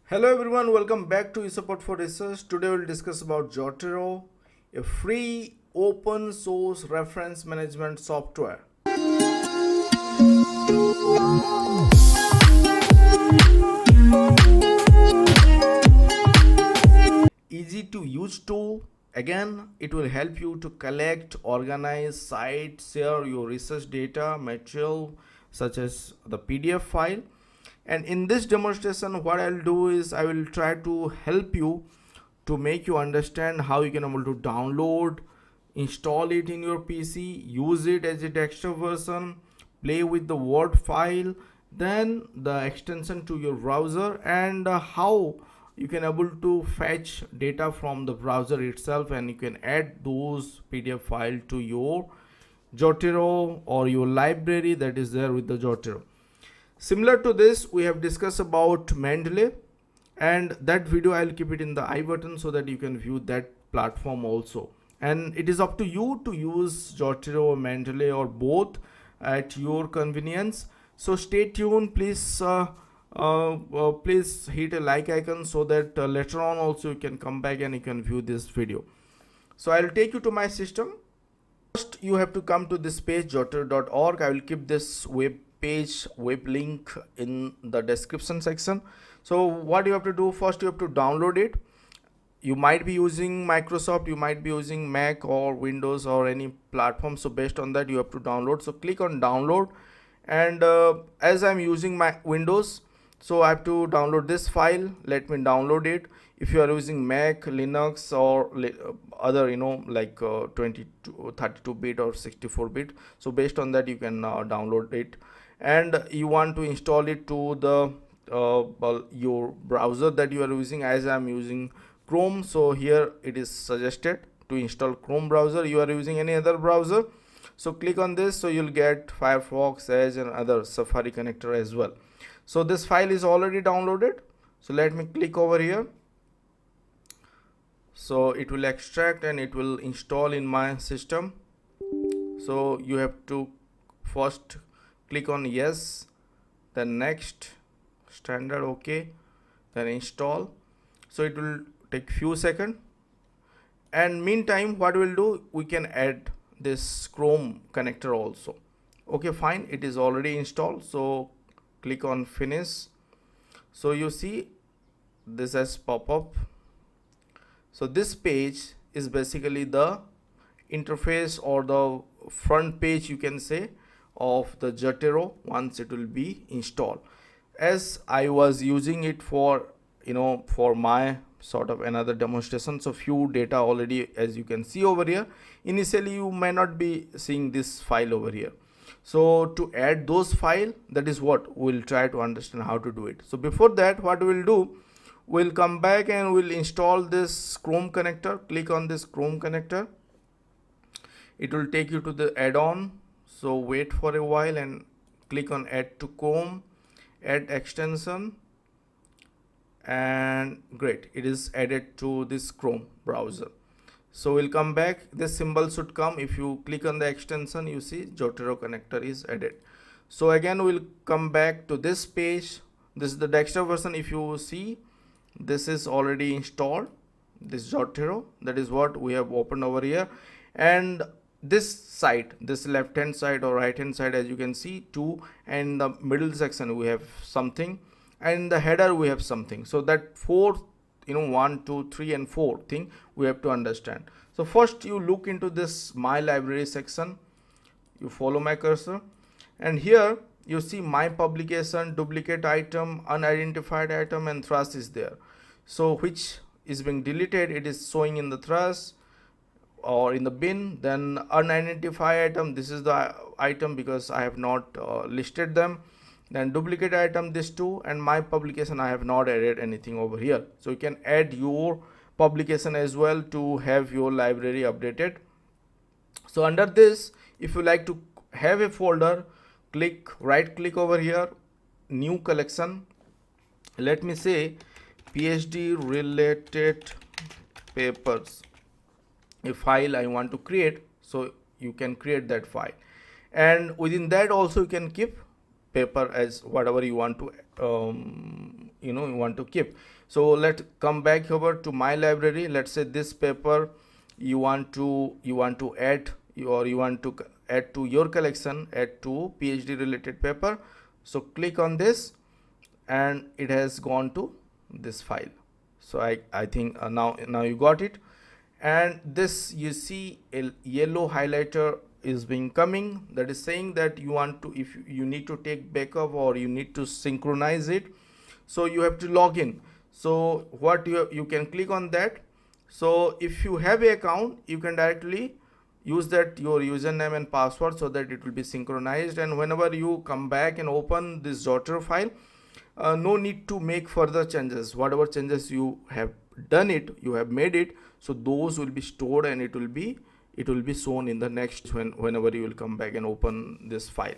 Hello everyone, welcome back to eSupport for Research. Today we'll discuss about Zotero, a free open source reference management software. Easy to use tool. Again, it will help you to collect, organize, cite, share your research data, material such as the PDF file. And in this demonstration, what I'll do is I will try to help you to make you understand how you can able to download, install it in your PC, use it as a desktop version, play with the Word file, then the extension to your browser, and how you can able to fetch data from the browser itself, and you can add those PDF file to your Zotero or your library that is there with the Zotero. Similar to this, we have discussed about Mendeley, and that video I'll keep it in the I button so that you can view that platform also. And it is up to you to use Zotero or Mendeley or both at your convenience. So stay tuned, please. Please hit a like icon so that later on also you can come back and you can view this video. So I'll take you to my system. First, you have to come to this page, zotero.org. I will keep this web link in the description section. So what you have to do, first you have to download it. You might be using Microsoft, you might be using Mac or Windows or any platform, so based on that you have to download. So click on download, and as I'm using my Windows, so I have to download this file. Let me download it. If you are using Mac, Linux or other like 22 32-bit or 64-bit, so based on that you can download it, and you want to install it to the your browser that you are using. As I am using Chrome, so here it is suggested to install Chrome browser. You are using any other browser, so click on this, so you'll get Firefox, Edge and other Safari connector as well. So this file is already downloaded, so let me click over here. So it will extract and it will install in my system. So you have to first click on yes, then next, standard, okay, then install. So it will take few seconds, and meantime what we'll do, we can add this Chrome connector also. Okay, fine, it is already installed, so click on finish. So you see this has pop up. So this page is basically the interface or the front page, you can say, of the Zotero once it will be installed. As I was using it for for my sort of another demonstration, so few data already, as you can see over here. Initially you may not be seeing this file over here, so to add those file, that is what we'll try to understand how to do it. So before that, what we'll do, we'll come back and we'll install this Chrome connector. Click on this Chrome connector, it will take you to the add-on. So wait for a while and click on add to Chrome, add extension, and great, it is added to this Chrome browser. So we'll come back, this symbol should come. If you click on the extension, you see Zotero connector is added. So again we'll come back to this page. This is the desktop version. If you see, this is already installed, this Zotero, that is what we have opened over here. And this side, this left hand side or right hand side, as you can see, two, and the middle section we have something, and in the header we have something. So that four, 1, 2, 3 and 4 thing we have to understand. So first you look into this my library section, you follow my cursor, and here you see my publication, duplicate item, unidentified item, and thrush is there. So which is being deleted, it is showing in the thrush or in the bin. Then unidentified item, this is the item because I have not listed them. Then duplicate item, this two, and my publication, I have not added anything over here. So you can add your publication as well to have your library updated. So under this, if you like to have a folder, right click over here, new collection, let me say PhD related papers, a file I want to create. So you can create that file, and within that also you can keep paper as whatever you want to you want to keep. So let's come back over to my library. Let's say this paper you want to add, or you want to add to your collection, add to PhD related paper. So click on this and it has gone to this file. So I think now you got it. And this, you see a yellow highlighter is being coming, that is saying that you want to, if you need to take backup or you need to synchronize it, so you have to log in. So what you can click on that. So if you have an account, you can directly use that your username and password, so that it will be synchronized. And whenever you come back and open this Zotero file, no need to make further changes. Whatever changes you have done it, you have made it, so those will be stored and it will be shown in the next whenever you will come back and open this file.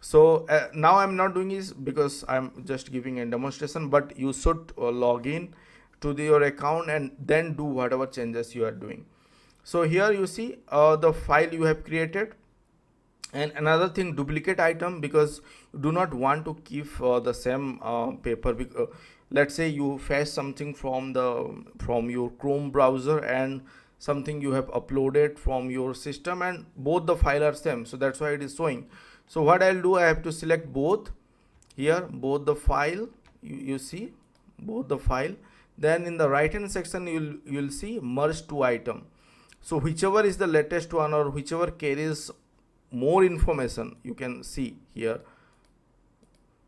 So now I'm not doing this because I'm just giving a demonstration, but you should log in to your account and then do whatever changes you are doing. So here you see the file you have created. And another thing, duplicate item, because you do not want to keep the same paper. Let's say you fetch something from your Chrome browser and something you have uploaded from your system, and both the file are same, so that's why it is showing. So what I'll do, I have to select both here, both the file, you see both the file. Then in the right hand section you'll see merge to item. So whichever is the latest one or whichever carries more information, you can see here,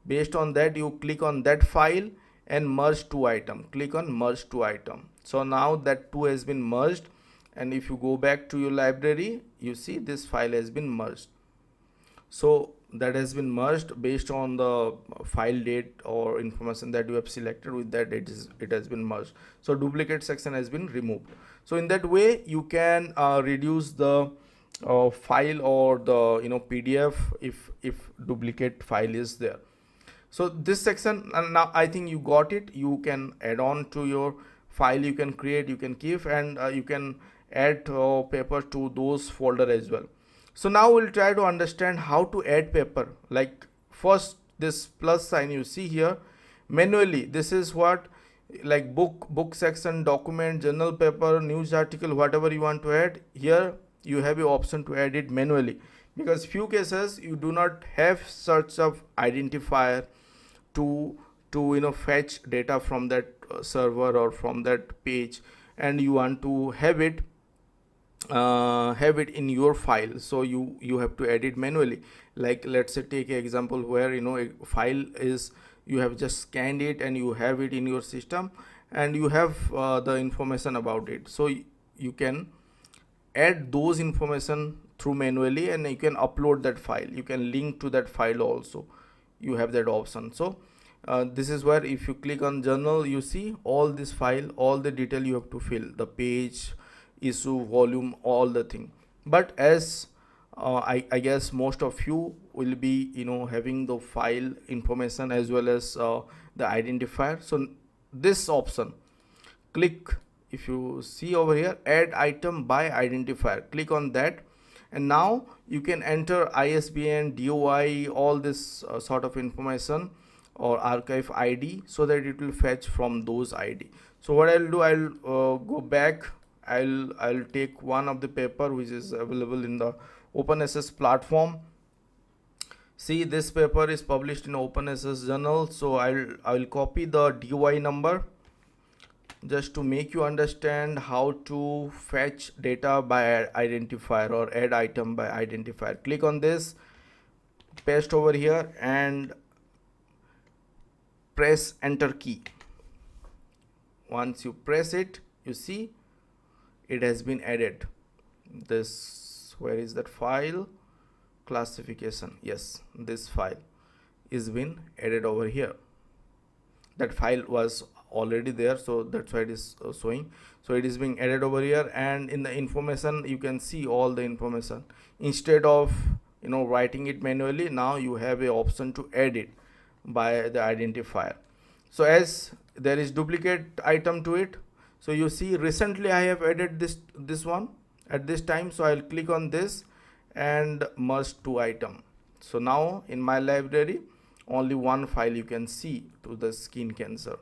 based on that you click on that file and merge to item, click on merge to item. So now that two has been merged, and if you go back to your library, you see this file has been merged. So that has been merged based on the file date or information that you have selected. With that, it has been merged. So duplicate section has been removed. So in that way you can reduce the file or the PDF if duplicate file is there. So this section, and now I think you got it. You can add on to your file, you can create, you can keep, and you can add paper to those folder as well. So now we'll try to understand how to add paper. Like first, this plus sign you see here manually, this is what, like book section, document, journal paper, news article, whatever you want to add here, you have the option to add it manually, because few cases you do not have such of identifier to fetch data from that server or from that page, and you want to have it in your file. So you have to edit manually. Like let's say take an example where a file is, you have just scanned it and you have it in your system and you have the information about it. So you can add those information through manually, and you can upload that file, you can link to that file also, you have that option. So this is where if you click on journal, you see all this file, all the detail you have to fill, the page, issue, volume, all the thing. But as I guess most of you will be having the file information as well as the identifier. So this option, click, if you see over here, add item by identifier, click on that, and now you can enter ISBN, DOI, all this sort of information or archive ID, so that it will fetch from those ID. So what I'll do, I'll go back, I'll take one of the paper which is available in the OpenSS platform. See, this paper is published in OpenSS journal, so I'll copy the DOI number just to make you understand how to fetch data by identifier or add item by identifier. Click on this, paste over here and press enter key. Once you press it, you see it has been added. This, where is that file? Classification. Yes, this file is been added over here. That file was already there, so that's why it is showing. So it is being added over here, and in the information you can see all the information. Instead of writing it manually, now you have a option to add it by the identifier. So as there is duplicate item to it, so you see recently I have added this one at this time, so I'll click on this and merge to item. So now in my library only one file you can see to the skin cancer,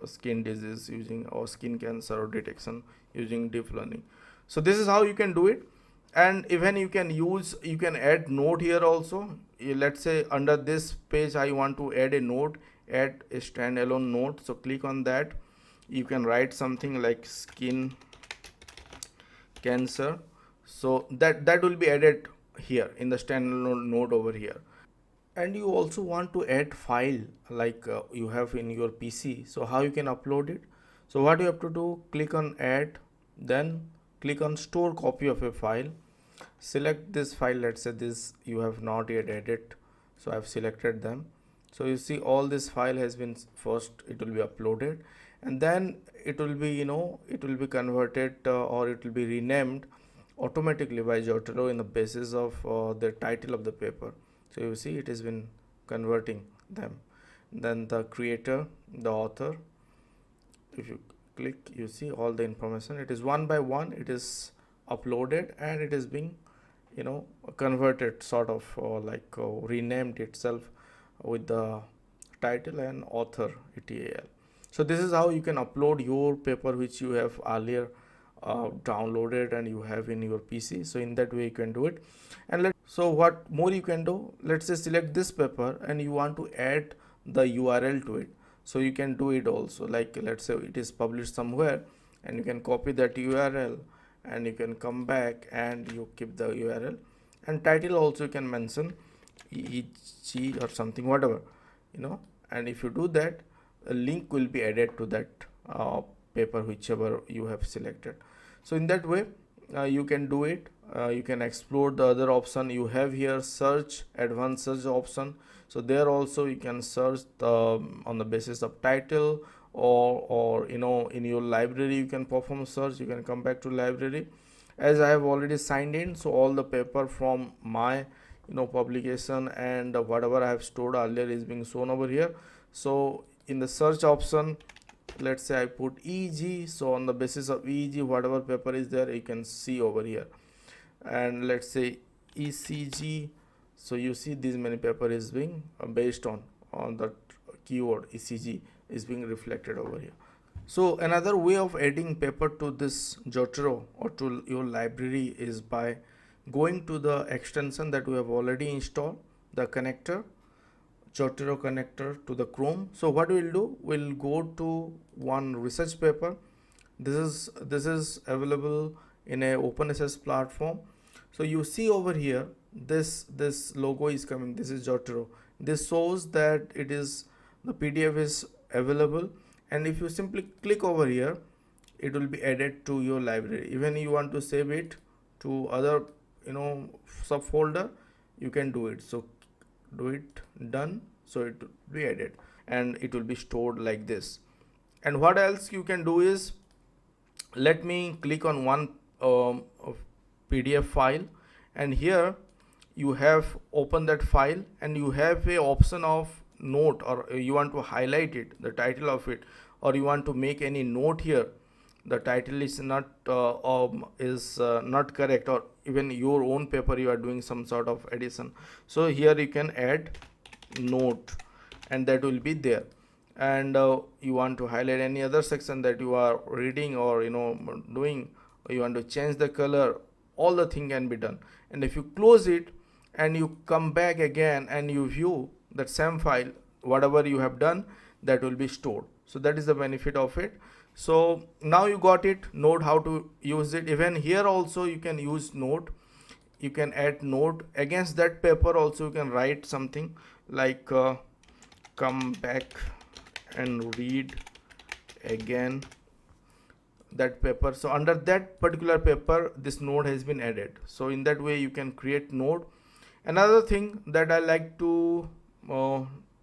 skin disease using, or skin cancer or detection using deep learning. So this is how you can do it. And even you can use, you can add note here also. Let's say under this page I want to add a note, add a standalone note. So click on that. You can write something like skin cancer. So that will be added here in the standalone node over here. And you also want to add file like you have in your PC. So how you can upload it? So what you have to do, click on add, then click on store copy of a file. Select this file. Let's say this you have not yet added, so I've selected them. So you see all this file has been, first it will be uploaded, and then it will be, it will be converted or it will be renamed automatically by Zotero in the basis of the title of the paper. So you see it has been converting them. Then the creator, the author, if you click, you see all the information. It is one by one, it is uploaded, and it is being converted, sort of renamed itself with the title and author etal. So this is how you can upload your paper which you have earlier downloaded and you have in your PC. So in that way you can do it. And so what more you can do, let's say select this paper and you want to add the URL to it. So you can do it also, like let's say it is published somewhere, and you can copy that URL and you can come back and you keep the URL, and title also you can mention EG or something, whatever, and if you do that, a link will be added to that paper whichever you have selected. So in that way you can do it. You can explore the other option you have here, search, advanced search option. So there also you can search on the basis of title, or in your library you can perform search. You can come back to library. As I have already signed in, so all the paper from my publication and whatever I have stored earlier is being shown over here. So in the search option, let's say I put EG. So on the basis of EG, whatever paper is there, you can see over here. And let's say ECG. So you see this many paper is being based on the keyword ECG is being reflected over here. So another way of adding paper to this Zotero or to your library is by going to the extension that we have already installed, the connector, Zotero Connector, to the Chrome. So what we'll do, we'll go to one research paper. This is available in a OpenSS platform. So you see over here, this logo is coming. This is Zotero. This shows that it is, the PDF is available, and if you simply click over here, it will be added to your library. Even you want to save it to other subfolder, you can do it. So do it, done. So it will be added and it will be stored like this. And what else you can do is, let me click on one PDF file, and here you have opened that file, and you have a option of note, or you want to highlight it, the title of it, or you want to make any note here. The title is not not correct, or even your own paper you are doing some sort of addition. So here you can add note, and that will be there. And you want to highlight any other section that you are reading or doing, or you want to change the color, all the thing can be done. And if you close it and you come back again and you view that same file, whatever you have done, that will be stored. So that is the benefit of it. So now you got it, note, how to use it. Even here also you can use note. You can add note against that paper also. You can write something like come back and read again that paper. So under that particular paper, this node has been added. So in that way you can create node. Another thing that I like to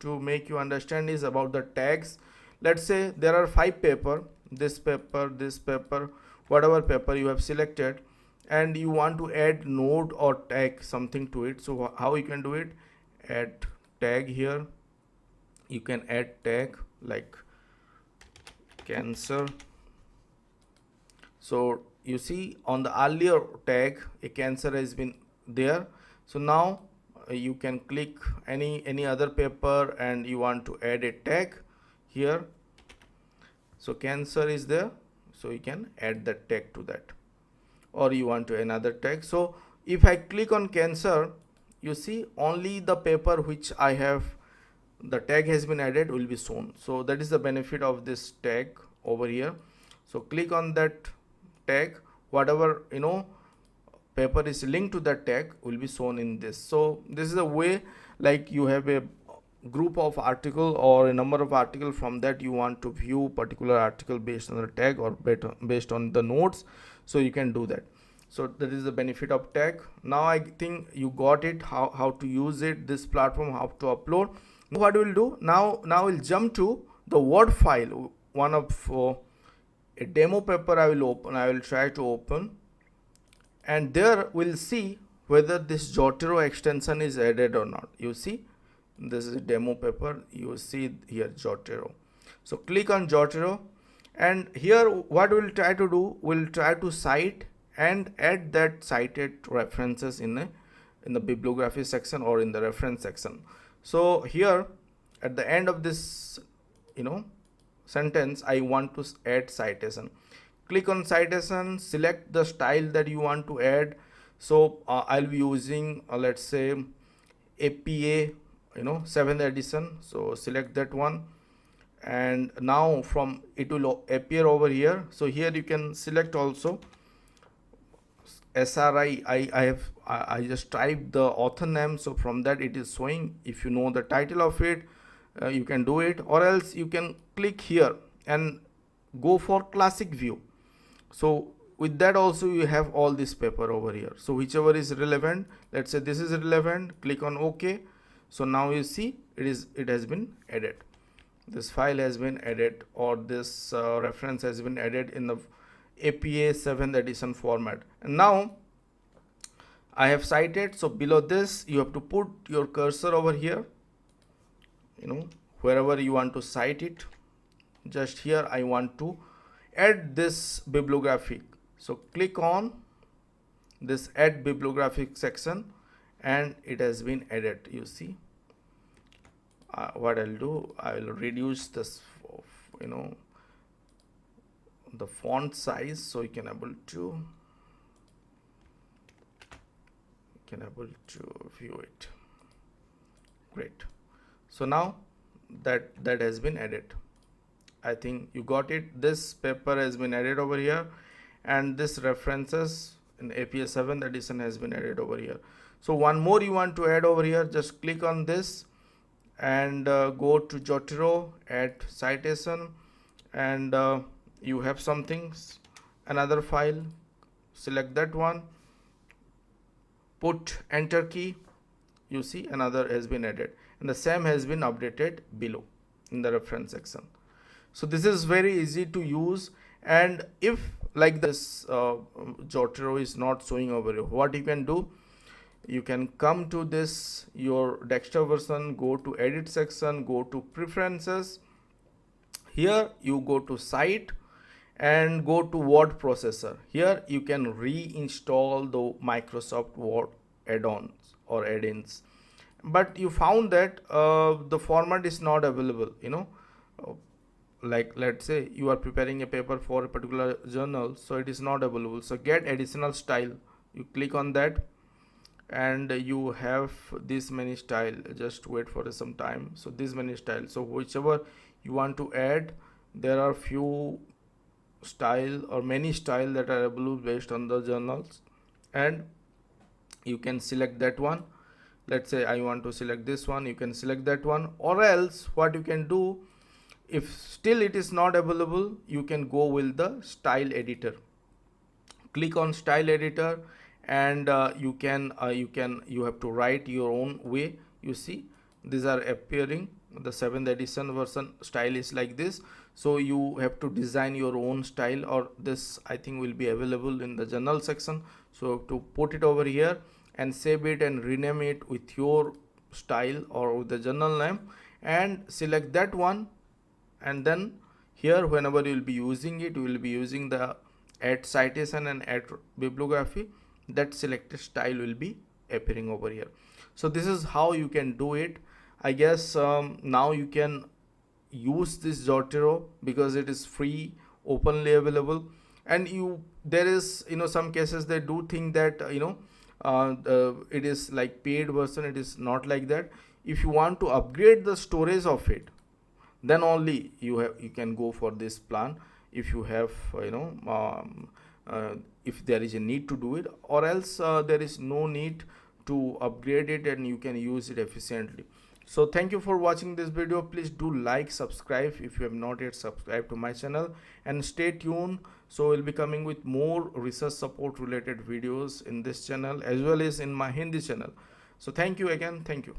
make you understand is about the tags. Let's say there are 5 paper, this paper, whatever paper you have selected, and you want to add node or tag something to it. So how you can do it? Add tag here. You can add tag like cancer. So you see on the earlier tag a cancer has been there. So now you can click any other paper and you want to add a tag here. So cancer is there, so you can add the tag to that, or you want to another tag. So if I click on cancer, you see only the paper which I have the tag has been added will be shown. So that is the benefit of this tag over here. So click on that tag, whatever paper is linked to that tag will be shown in this. So this is a way, like you have a group of article or a number of article, from that you want to view particular article based on the tag or based on the notes, so you can do that. So that is the benefit of tag. Now I think you got it, how to use it, this platform, how to upload. What we'll do now we'll jump to the Word file. One of a demo paper I will try to open, and there we'll see whether this Zotero extension is added or not. You see, this is a demo paper, you see here Zotero. So click on Zotero, and here what we'll try to do, we'll try to cite and add that cited references in the bibliography section or in the reference section. So here at the end of this sentence, I want to add citation. Click on citation, select the style that you want to add. So I'll be using let's say APA 7th edition, so select that one, and now from it will appear over here. So here you can select also SRI. I just typed the author name, so from that it is showing. If you know the title of it, you can do it, or else you can click here and go for classic view. So with that also you have all this paper over here. So whichever is relevant, let's say this is relevant, click on OK. So now you see it has been added. This file has been added, or this reference has been added in the APA 7th edition format. And now I have cited. So below this you have to put your cursor over here, wherever you want to cite it. Just here I want to add this bibliographic. So click on this add bibliographic section, and it has been added. You see, what I'll do, I will reduce this the font size, so you can able to view it. Great. So now that has been added. I think you got it. This paper has been added over here, and this references in APA 7th edition has been added over here. So one more you want to add over here, just click on this and go to Zotero, add citation, and you have another file, select that one, put enter key. You see another has been added, and the same has been updated below in the reference section. So this is very easy to use. And if like this Zotero is not showing over here, what you can do, you can come to this your desktop version, go to edit section, go to preferences. Here you go to site and go to word processor. Here you can reinstall the Microsoft Word add-ons or add-ins, but you found that the format is not available. Like let's say you are preparing a paper for a particular journal, so it is not available. So get additional style, you click on that, and you have this many style. Just wait for some time. So this many style, so whichever you want to add, there are few style or many style that are available based on the journals, and you can select that one. Let's say I want to select this one, you can select that one, or else what you can do, if still it is not available, you can go with the style editor. Click on style editor, and you have to write your own way. You see these are appearing. The 7th edition version style is like this, so you have to design your own style, or this I think will be available in the journal section. So to put it over here and save it and rename it with your style or with the journal name, and select that one. And then here whenever you will be using it, you will be using the add citation and add bibliography. That selected style will be appearing over here. So this is how you can do it. I guess now you can use this Zotero because it is free, openly available. And there is, some cases they do think that it is like paid version. It is not like that. If you want to upgrade the storage of it, then only you can go for this plan. If you have if there is a need to do it, or else there is no need to upgrade it and you can use it efficiently. So thank you for watching this video. Please do like, subscribe if you have not yet subscribed to my channel, and stay tuned. So we'll be coming with more research support related videos in this channel as well as in my Hindi channel. So thank you again. Thank you.